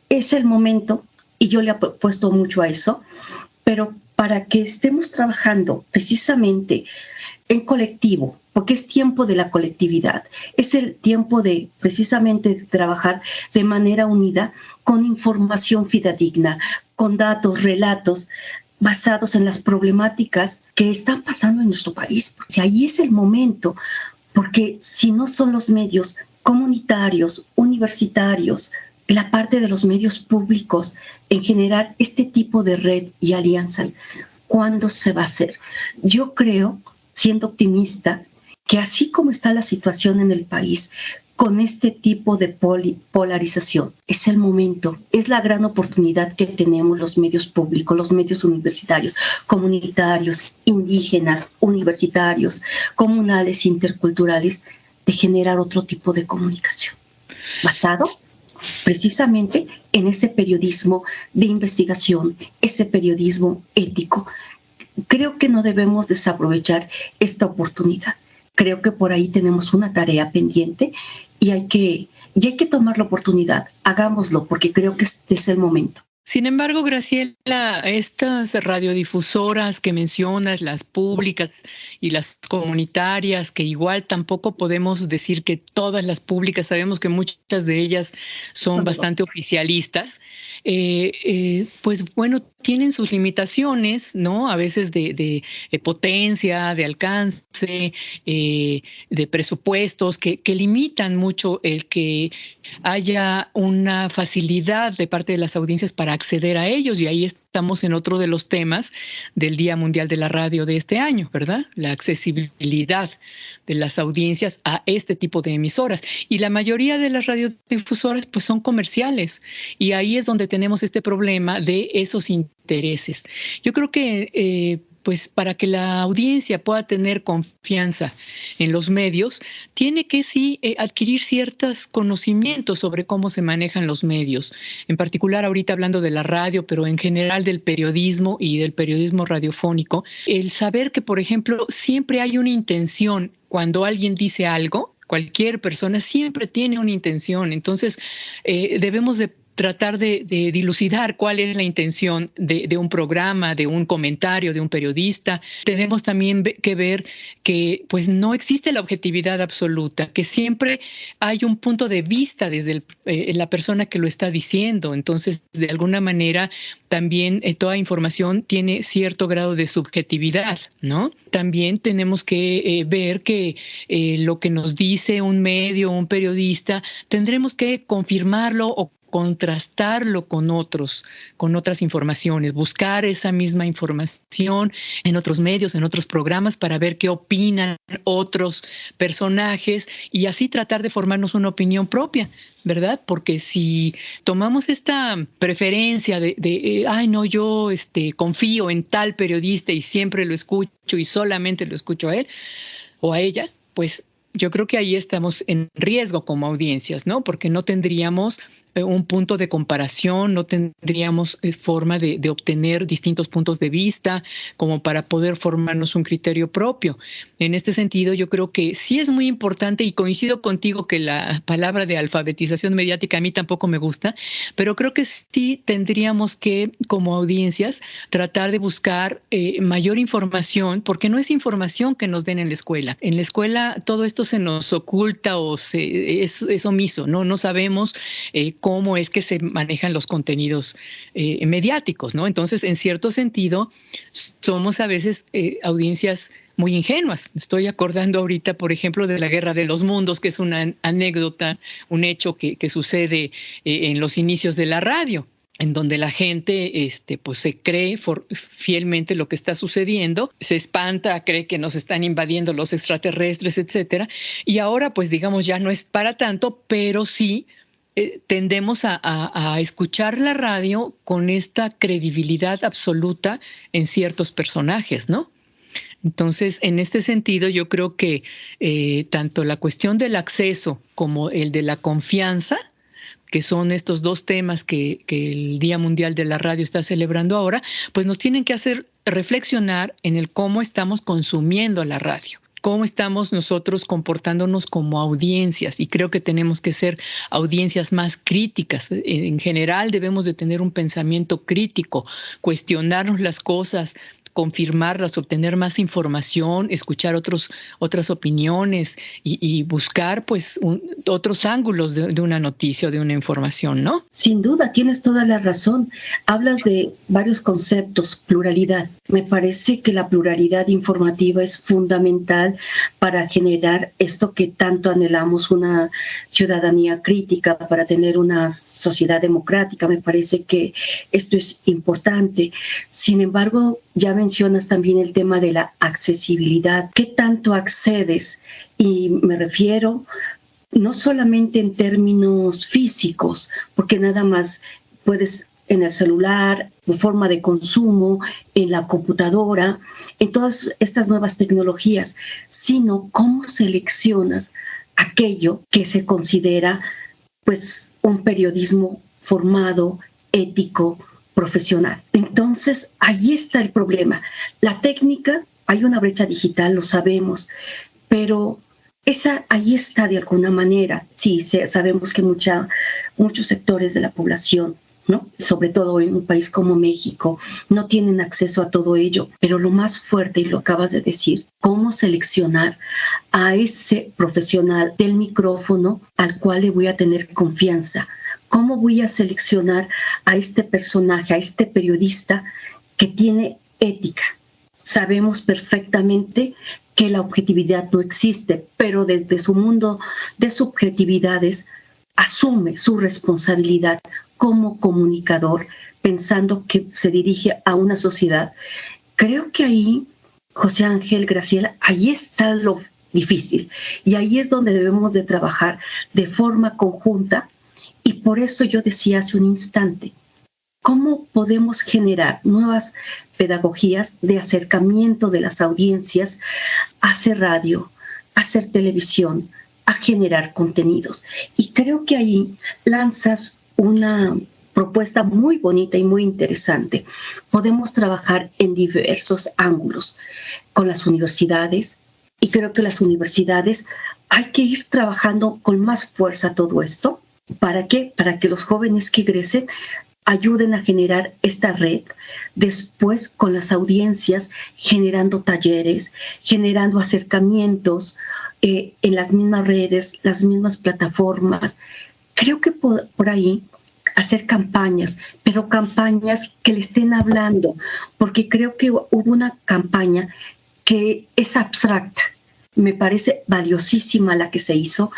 Speaker 5: es el momento, y yo le apuesto mucho a eso, pero para que estemos trabajando precisamente en colectivo, porque es tiempo de la colectividad, es el tiempo de precisamente de trabajar de manera unida con información fidedigna, con datos, relatos basados en las problemáticas que están pasando en nuestro país. Si ahí es el momento, porque si no son los medios comunitarios, universitarios, la parte de los medios públicos en generar este tipo de red y alianzas, ¿cuándo se va a hacer? Yo creo, siendo optimista, que así como está la situación en el país, con este tipo de polarización, es el momento, es la gran oportunidad que tenemos los medios públicos, los medios universitarios, comunitarios, indígenas, universitarios, comunales, interculturales, de generar otro tipo de comunicación, basado precisamente en ese periodismo de investigación, ese periodismo ético. Creo que no debemos desaprovechar esta oportunidad. Creo que por ahí tenemos una tarea pendiente y hay que tomar la oportunidad. Hagámoslo porque creo que este es el momento.
Speaker 3: Sin embargo, Graciela, estas radiodifusoras que mencionas, las públicas y las comunitarias, que igual tampoco podemos decir que todas las públicas, sabemos que muchas de ellas son bastante oficialistas, pues bueno, tienen sus limitaciones, ¿no? A veces de potencia, de alcance, de presupuestos que limitan mucho el que haya una facilidad de parte de las audiencias para acceder a ellos, y ahí estamos en otro de los temas del Día Mundial de la Radio de este año, ¿verdad? La accesibilidad de las audiencias a este tipo de emisoras. Y la mayoría de las radiodifusoras pues son comerciales, y ahí es donde tenemos este problema de esos intereses. Yo creo que pues para que la audiencia pueda tener confianza en los medios, tiene que sí adquirir ciertos conocimientos sobre cómo se manejan los medios. En particular, ahorita hablando de la radio, pero en general del periodismo y del periodismo radiofónico, el saber que, por ejemplo, siempre hay una intención cuando alguien dice algo. Cualquier persona siempre tiene una intención. Entonces, debemos de tratar de dilucidar cuál es la intención de un programa, de un comentario, de un periodista. Tenemos también que ver que pues no existe la objetividad absoluta, que siempre hay un punto de vista desde la persona que lo está diciendo. Entonces, de alguna manera, también toda información tiene cierto grado de subjetividad, ¿no? También tenemos que ver que lo que nos dice un medio, un periodista, tendremos que confirmarlo o contrastarlo con otras informaciones, buscar esa misma información en otros medios, en otros programas, para ver qué opinan otros personajes y así tratar de formarnos una opinión propia, ¿verdad? Porque si tomamos esta preferencia de ay, no, yo confío en tal periodista y siempre lo escucho y solamente lo escucho a él o a ella, pues yo creo que ahí estamos en riesgo como audiencias, ¿no? Porque no tendríamos un punto de comparación, no tendríamos forma de obtener distintos puntos de vista como para poder formarnos un criterio propio. En este sentido, yo creo que sí es muy importante, y coincido contigo que la palabra de alfabetización mediática a mí tampoco me gusta, pero creo que sí tendríamos que, como audiencias, tratar de buscar mayor información, porque no es información que nos den en la escuela. En la escuela todo esto se nos oculta o es omiso, ¿no? No sabemos cómo es que se manejan los contenidos mediáticos, ¿no? Entonces, en cierto sentido, somos a veces audiencias muy ingenuas. Estoy acordando ahorita, por ejemplo, de la Guerra de los Mundos, que es una anécdota, un hecho que sucede en los inicios de la radio, en donde la gente pues se cree fielmente lo que está sucediendo, se espanta, cree que nos están invadiendo los extraterrestres, etcétera. Y ahora, pues digamos, ya no es para tanto, pero sí tendemos a escuchar la radio con esta credibilidad absoluta en ciertos personajes, ¿no? Entonces, en este sentido, yo creo que tanto la cuestión del acceso como el de la confianza, que son estos dos temas que el Día Mundial de la Radio está celebrando ahora, pues nos tienen que hacer reflexionar en el cómo estamos consumiendo la radio, cómo estamos nosotros comportándonos como audiencias, y creo que tenemos que ser audiencias más críticas. En general debemos de tener un pensamiento crítico, cuestionarnos las cosas, confirmarlas, obtener más información, escuchar otras opiniones y buscar pues otros ángulos de una noticia o de una información, ¿no?
Speaker 5: Sin duda, tienes toda la razón. Hablas de varios conceptos, pluralidad. Me parece que la pluralidad informativa es fundamental para generar esto que tanto anhelamos, una ciudadanía crítica, para tener una sociedad democrática. Me parece que esto es importante. Sin embargo, ya mencionas también el tema de la accesibilidad. ¿Qué tanto accedes? Y me refiero no solamente en términos físicos, porque nada más puedes en el celular, forma de consumo, en la computadora, en todas estas nuevas tecnologías, sino cómo seleccionas aquello que se considera pues un periodismo formado, ético, profesional. Entonces, ahí está el problema. La técnica, hay una brecha digital, lo sabemos, pero ahí está de alguna manera. Sí, sabemos que muchos sectores de la población, ¿no?, sobre todo en un país como México, no tienen acceso a todo ello, pero lo más fuerte, y lo acabas de decir, cómo seleccionar a ese profesional del micrófono al cual le voy a tener confianza. ¿Cómo voy a seleccionar a este personaje, a este periodista que tiene ética? Sabemos perfectamente que la objetividad no existe, pero desde su mundo de subjetividades asume su responsabilidad como comunicador, pensando que se dirige a una sociedad. Creo que ahí, José Ángel, Graciela, ahí está lo difícil, y ahí es donde debemos de trabajar de forma conjunta. Y por eso yo decía hace un instante, ¿cómo podemos generar nuevas pedagogías de acercamiento de las audiencias a hacer radio, a hacer televisión, a generar contenidos? Y creo que ahí lanzas una propuesta muy bonita y muy interesante. Podemos trabajar en diversos ángulos con las universidades, y creo que las universidades hay que ir trabajando con más fuerza todo esto. ¿Para qué? Para que los jóvenes que egresen ayuden a generar esta red. Después, con las audiencias, generando talleres, generando acercamientos en las mismas redes, las mismas plataformas. Creo que por ahí hacer campañas, pero campañas que le estén hablando, porque creo que hubo una campaña que es abstracta. Me parece valiosísima la que se hizo,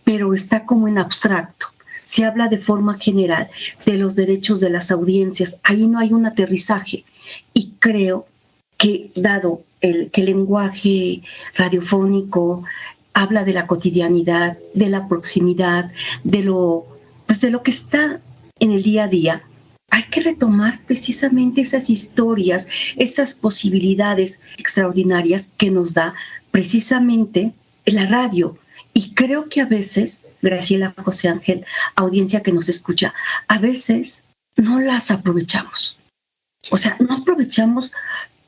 Speaker 5: pero está como en abstracto. Se habla de forma general de los derechos de las audiencias. Ahí no hay un aterrizaje. Y creo que, dado que el lenguaje radiofónico habla de la cotidianidad, de la proximidad, de lo que está en el día a día, hay que retomar precisamente esas historias, esas posibilidades extraordinarias que nos da precisamente la radio. Y creo que a veces, Graciela, José Ángel, audiencia que nos escucha, a veces no las aprovechamos. O sea, no aprovechamos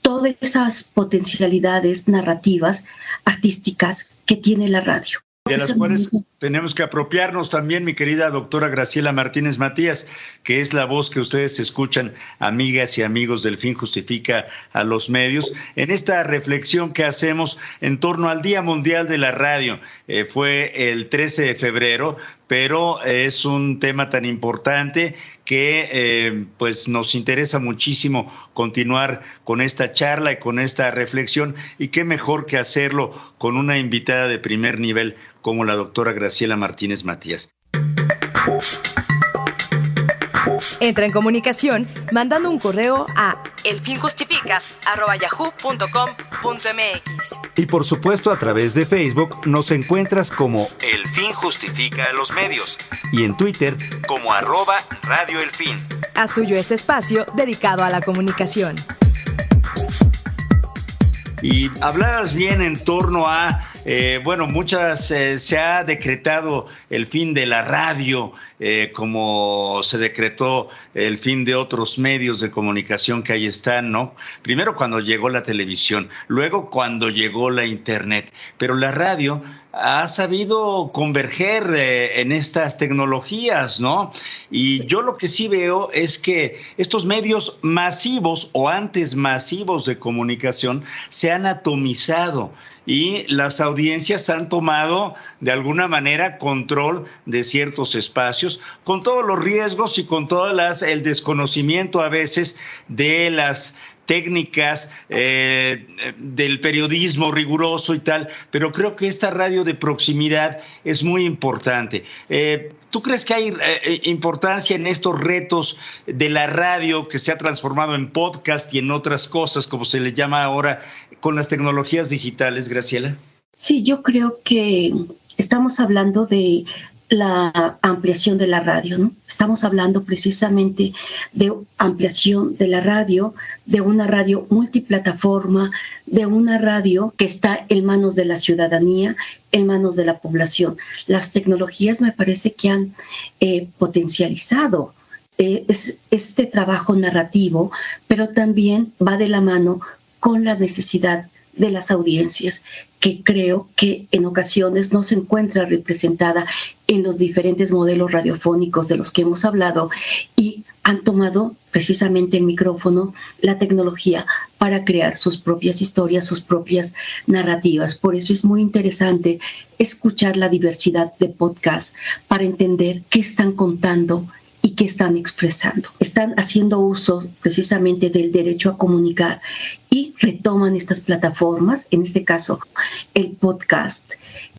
Speaker 5: todas esas potencialidades narrativas, artísticas que tiene la radio.
Speaker 4: De las cuales tenemos que apropiarnos también, mi querida doctora Graciela Martínez Matías, que es la voz que ustedes escuchan, amigas y amigos del Fin Justifica a los Medios, en esta reflexión que hacemos en torno al Día Mundial de la Radio. Fue el 13 de febrero, pero es un tema tan importante que pues nos interesa muchísimo continuar con esta charla y con esta reflexión, y qué mejor que hacerlo con una invitada de primer nivel como la doctora Graciela Martínez Matías.
Speaker 1: Entra en comunicación mandando un correo a elfinjustifica@yahoo.com.mx.
Speaker 7: Y por supuesto a través de Facebook nos encuentras como El Fin Justifica a los Medios y en Twitter como @Radio El Fin.
Speaker 1: Haz tuyo este espacio dedicado a la comunicación.
Speaker 4: Y hablabas bien en torno a, se ha decretado el fin de la radio, como se decretó el fin de otros medios de comunicación que ahí están, ¿no? Primero cuando llegó la televisión, luego cuando llegó la internet, pero la radio ha sabido converger en estas tecnologías, ¿no? Y yo lo que sí veo es que estos medios masivos o antes masivos de comunicación se han atomizado y las audiencias han tomado de alguna manera control de ciertos espacios, con todos los riesgos y con todo el desconocimiento a veces de las técnicas del periodismo riguroso y tal, pero creo que esta radio de proximidad es muy importante. ¿Tú crees que hay importancia en estos retos de la radio que se ha transformado en podcast y en otras cosas, como se le llama ahora, con las tecnologías digitales, Graciela?
Speaker 5: Sí, yo creo que estamos hablando de la ampliación de la radio, ¿no? Estamos hablando precisamente de ampliación de la radio, de una radio multiplataforma, de una radio que está en manos de la ciudadanía, en manos de la población. Las tecnologías me parece que han potencializado este trabajo narrativo, pero también va de la mano con la necesidad de las audiencias, que creo que en ocasiones no se encuentra representada en los diferentes modelos radiofónicos de los que hemos hablado, y han tomado precisamente el micrófono, la tecnología, para crear sus propias historias, sus propias narrativas. Por eso es muy interesante escuchar la diversidad de podcasts para entender qué están contando y qué están expresando. Están haciendo uso precisamente del derecho a comunicar y retoman estas plataformas, en este caso el podcast,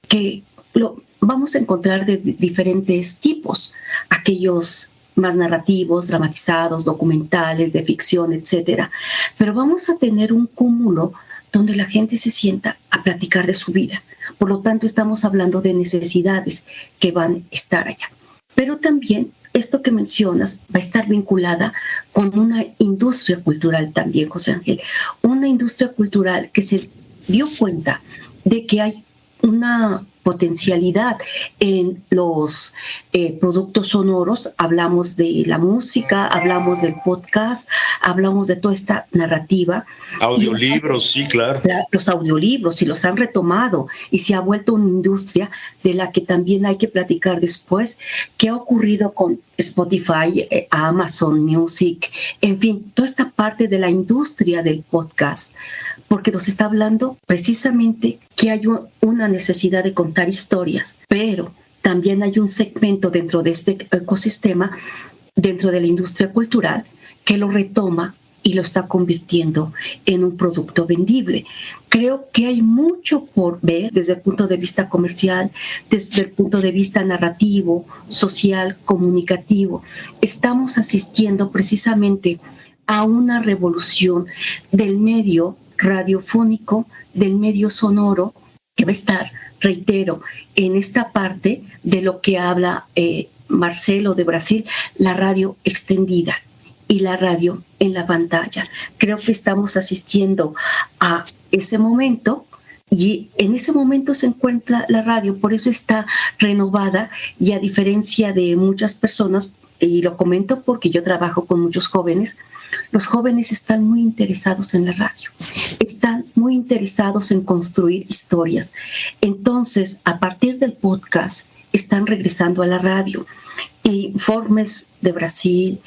Speaker 5: que lo vamos a encontrar de diferentes tipos, aquellos más narrativos, dramatizados, documentales, de ficción, etcétera. Pero vamos a tener un cúmulo donde la gente se sienta a platicar de su vida. Por lo tanto, estamos hablando de necesidades que van a estar allá. Pero también esto que mencionas va a estar vinculada con una industria cultural también, José Ángel. Una industria cultural que se dio cuenta de que hay una potencialidad en los productos sonoros. Hablamos de la música, hablamos del podcast, hablamos de toda esta narrativa.
Speaker 4: Audiolibros, sí, claro.
Speaker 5: Los audiolibros, y los han retomado, y se ha vuelto una industria de la que también hay que platicar después. ¿Qué ha ocurrido con Spotify, Amazon Music? En fin, toda esta parte de la industria del podcast, porque nos está hablando precisamente que hay una necesidad de contar historias, pero también hay un segmento dentro de este ecosistema, dentro de la industria cultural, que lo retoma y lo está convirtiendo en un producto vendible. Creo que hay mucho por ver desde el punto de vista comercial, desde el punto de vista narrativo, social, comunicativo. Estamos asistiendo precisamente a una revolución del medio radiofónico, del medio sonoro, que va a estar, reitero, en esta parte de lo que habla Marcelo de Brasil, la radio extendida y la radio en la pantalla. Creo que estamos asistiendo a ese momento Y en ese momento se encuentra la radio, por eso está renovada, y a diferencia de muchas personas, y lo comento porque yo trabajo con muchos jóvenes, los jóvenes están muy interesados en la radio, están muy interesados en construir historias. Entonces, a partir del podcast, están regresando a la radio. Informes de Brasil,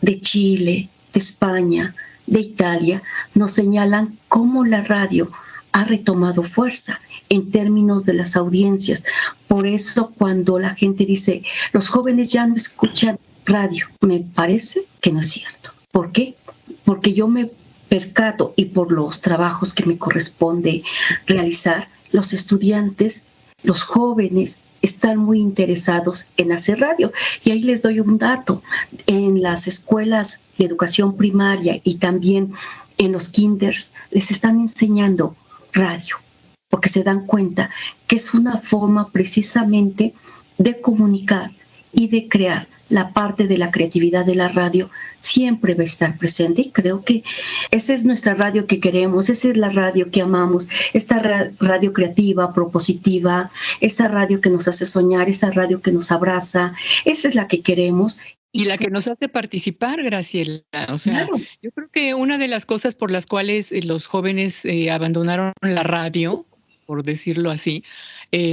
Speaker 5: de Chile, de España, de Italia, nos señalan cómo la radio ha retomado fuerza en términos de las audiencias. Por eso cuando la gente dice, los jóvenes ya no escuchan radio, me parece que no es cierto. ¿Por qué? Porque yo me percato, y por los trabajos que me corresponde realizar, los estudiantes, los jóvenes, están muy interesados en hacer radio. Y ahí les doy un dato. En las escuelas de educación primaria y también en los kinders les están enseñando radio, porque se dan cuenta que es una forma precisamente de comunicar y de crear. La parte de la creatividad de la radio siempre va a estar presente, y creo que esa es nuestra radio que queremos, esa es la radio que amamos, esta radio creativa, propositiva, esa radio que nos hace soñar, esa radio que nos abraza, esa es la que queremos.
Speaker 3: Y la que nos hace participar, Graciela. O sea, claro. Yo creo que una de las cosas por las cuales los jóvenes abandonaron la radio, por decirlo así,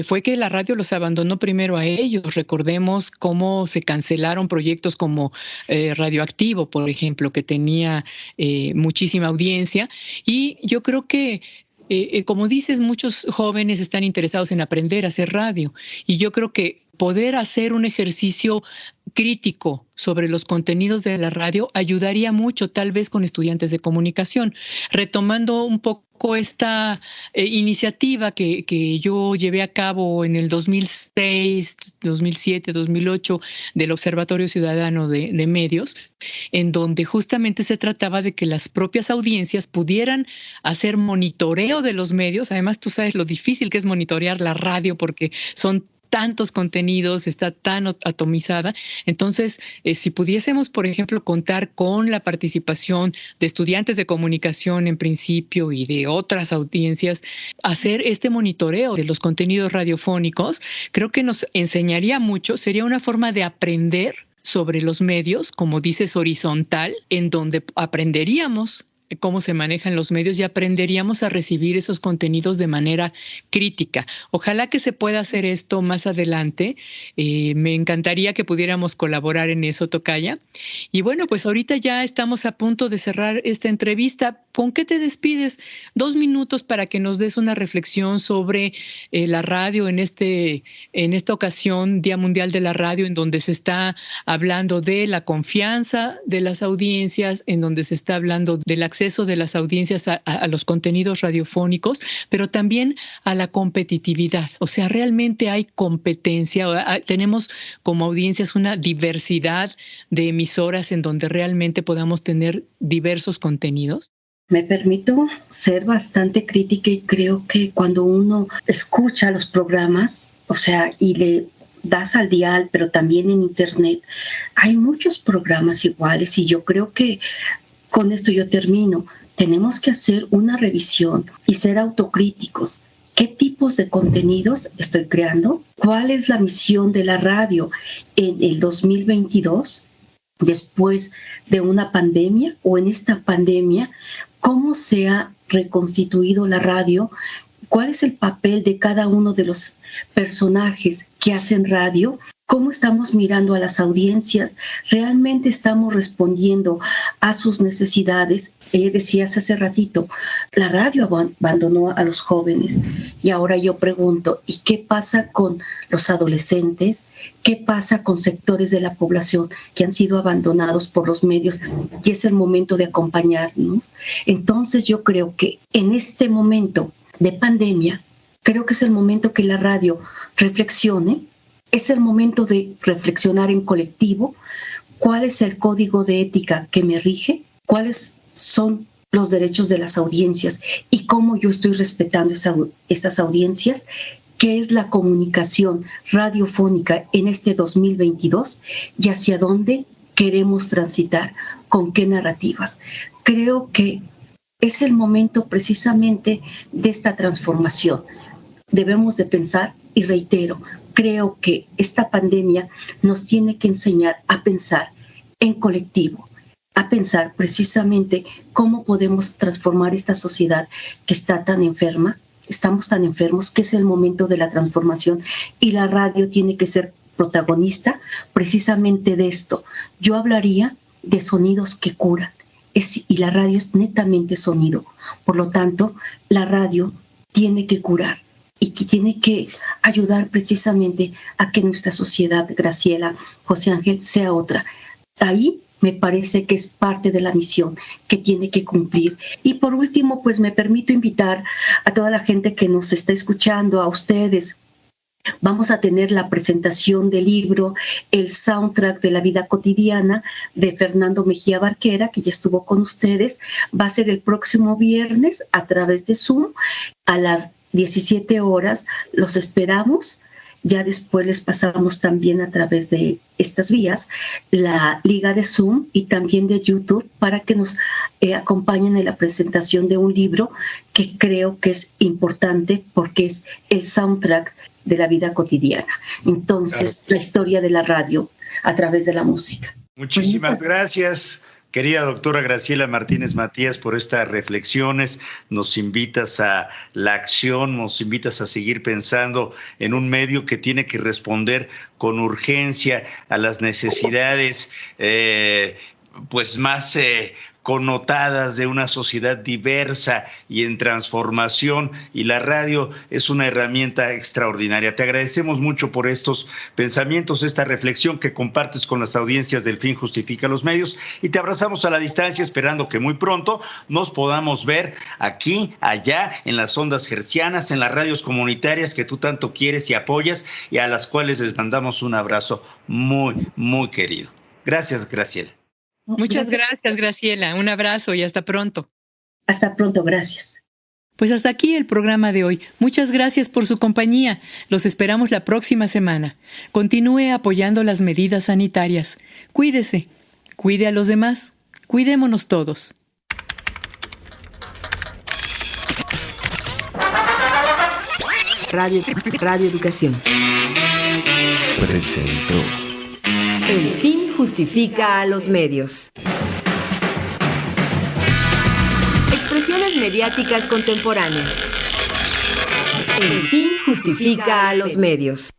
Speaker 3: fue que la radio los abandonó primero a ellos. Recordemos cómo se cancelaron proyectos como Radioactivo, por ejemplo, que tenía muchísima audiencia. Y yo creo que, como dices, muchos jóvenes están interesados en aprender a hacer radio. Y yo creo que poder hacer un ejercicio crítico sobre los contenidos de la radio ayudaría mucho, tal vez con estudiantes de comunicación. Retomando un poco esta iniciativa que yo llevé a cabo en el 2006, 2007, 2008 del Observatorio Ciudadano de Medios, en donde justamente se trataba de que las propias audiencias pudieran hacer monitoreo de los medios. Además, tú sabes lo difícil que es monitorear la radio porque son tantos contenidos, está tan atomizada. Entonces, si pudiésemos, por ejemplo, contar con la participación de estudiantes de comunicación en principio y de otras audiencias, hacer este monitoreo de los contenidos radiofónicos, creo que nos enseñaría mucho. Sería una forma de aprender sobre los medios, como dices, horizontal, en donde aprenderíamos cómo se manejan los medios y aprenderíamos a recibir esos contenidos de manera crítica. Ojalá que se pueda hacer esto más adelante. Me encantaría que pudiéramos colaborar en eso, Tocaya. Y bueno, pues ahorita ya estamos a punto de cerrar esta entrevista. ¿Con qué te despides? 2 minutos para que nos des una reflexión sobre la radio en esta ocasión, Día Mundial de la Radio, en donde se está hablando de la confianza de las audiencias, en donde se está hablando del acceso de las audiencias a los contenidos radiofónicos, pero también a la competitividad. O sea, realmente hay competencia. Tenemos como audiencias una diversidad de emisoras en donde realmente podamos tener diversos contenidos.
Speaker 5: Me permito ser bastante crítica y creo que cuando uno escucha los programas, o sea, y le das al dial, pero también en internet, hay muchos programas iguales y yo creo que con esto yo termino. Tenemos que hacer una revisión y ser autocríticos. ¿Qué tipos de contenidos estoy creando? ¿Cuál es la misión de la radio en el 2022? Después de una pandemia o en esta pandemia, ¿cómo se ha reconstituido la radio? ¿Cuál es el papel de cada uno de los personajes que hacen radio? ¿Cómo estamos mirando a las audiencias? ¿Realmente estamos respondiendo a sus necesidades? Decías hace ratito, la radio abandonó a los jóvenes y ahora yo pregunto, ¿y qué pasa con los adolescentes? ¿Qué pasa con sectores de la población que han sido abandonados por los medios? Y es el momento de acompañarnos. Entonces yo creo que en este momento de pandemia, creo que es el momento que la radio reflexione. Es el momento de reflexionar en colectivo cuál es el código de ética que me rige, cuáles son los derechos de las audiencias y cómo yo estoy respetando esas audiencias, qué es la comunicación radiofónica en este 2022 y hacia dónde queremos transitar, con qué narrativas. Creo que es el momento precisamente de esta transformación. Debemos de pensar, y reitero, creo que esta pandemia nos tiene que enseñar a pensar en colectivo, a pensar precisamente cómo podemos transformar esta sociedad que está tan enferma. Estamos tan enfermos que es el momento de la transformación y la radio tiene que ser protagonista precisamente de esto. Yo hablaría de sonidos que curan y la radio es netamente sonido. Por lo tanto, la radio tiene que curar y que tiene que ayudar precisamente a que nuestra sociedad, Graciela, José Ángel, sea otra. Ahí me parece que es parte de la misión que tiene que cumplir. Y por último, pues me permito invitar a toda la gente que nos está escuchando, a ustedes. Vamos a tener la presentación del libro El soundtrack de la vida cotidiana de Fernando Mejía Barquera, que ya estuvo con ustedes. Va a ser el próximo viernes a través de Zoom a las 17 horas. Los esperamos. Ya después les pasamos también a través de estas vías la liga de Zoom y también de YouTube para que nos acompañen en la presentación de un libro que creo que es importante porque es el soundtrack de la vida cotidiana. Entonces, claro, la historia de la radio a través de la música.
Speaker 4: Muchísimas gracias, querida doctora Graciela Martínez Matías, por estas reflexiones. Nos invitas a la acción, nos invitas a seguir pensando en un medio que tiene que responder con urgencia a las necesidades pues más connotadas de una sociedad diversa y en transformación, y la radio es una herramienta extraordinaria. Te agradecemos mucho por estos pensamientos, esta reflexión que compartes con las audiencias del Fin Justifica los Medios, y te abrazamos a la distancia esperando que muy pronto nos podamos ver aquí, allá, en las ondas hertzianas, en las radios comunitarias que tú tanto quieres y apoyas y a las cuales les mandamos un abrazo muy, muy querido. Gracias, Graciela.
Speaker 3: Muchas gracias, Graciela. Un abrazo y hasta pronto.
Speaker 5: Hasta pronto, gracias.
Speaker 3: Pues hasta aquí el programa de hoy. Muchas gracias por su compañía. Los esperamos la próxima semana. Continúe apoyando las medidas sanitarias. Cuídese. Cuide a los demás. Cuidémonos todos.
Speaker 1: Radio Educación
Speaker 7: presentó
Speaker 1: El Fin Justifica a los Medios. Expresiones mediáticas contemporáneas. El Fin Justifica a los Medios.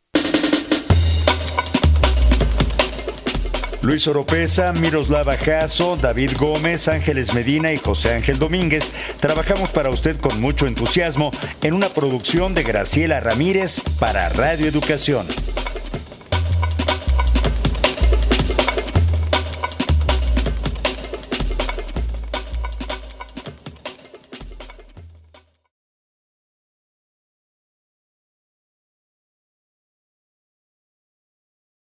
Speaker 4: Luis Oropesa, Miroslava Jasso, David Gómez, Ángeles Medina y José Ángel Domínguez trabajamos para usted con mucho entusiasmo en una producción de Graciela Ramírez para Radio Educación.